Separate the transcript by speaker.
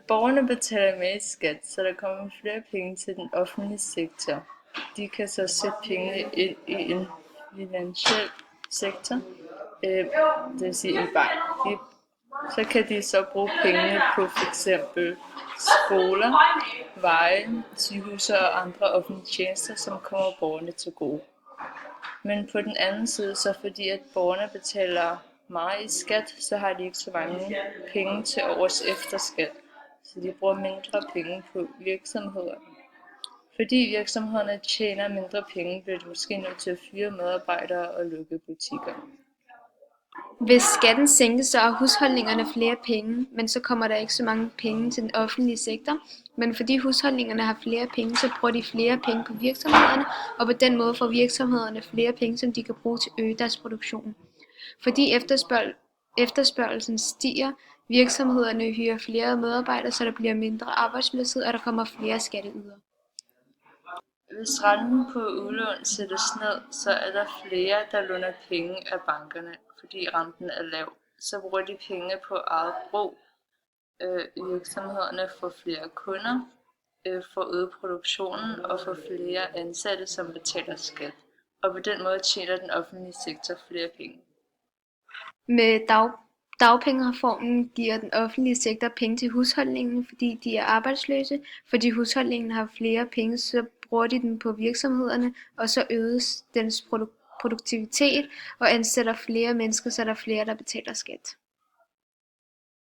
Speaker 1: Borgerne betaler mere i skat, så der kommer flere penge til den offentlige sektor. De kan så sætte pengene ind i en finansiel sektor, det vil sige en bank. Så kan de så bruge pengene på f.eks. skoler, veje, sygehuse og andre offentlige tjenester, som kommer borgerne til gode. Men på den anden side, så fordi at borgerne betaler meget i skat, så har de ikke så mange penge til overs efter skat. Så de bruger mindre penge på virksomhederne. Fordi virksomhederne tjener mindre penge, bliver de måske nødt til at fyre medarbejdere og lukke butikker.
Speaker 2: Hvis skatten sænkes, så har husholdningerne flere penge, men så kommer der ikke så mange penge til den offentlige sektor. Men fordi husholdningerne har flere penge, så bruger de flere penge på virksomhederne, og på den måde får virksomhederne flere penge, som de kan bruge til at øge deres produktion. Fordi efterspørgelsen stiger, virksomhederne hyrer flere medarbejdere, så der bliver mindre arbejdsløshed, og der kommer flere skatteydere.
Speaker 1: Hvis renten på udlån sættes ned, så er der flere, der låner penge af bankerne, fordi renten er lav. Så bruger de penge på eget brug. Virksomhederne får flere kunder, får øget produktionen og får flere ansatte, som betaler skat. Og på den måde tjener den offentlige sektor flere penge.
Speaker 2: Med dagpengereformen giver den offentlige sektor penge til husholdningen, fordi de er arbejdsløse. Fordi husholdningen har flere penge, så bruger de dem på virksomhederne, og så øges dens produktivitet og ansætter flere mennesker, så der er flere, der betaler skat.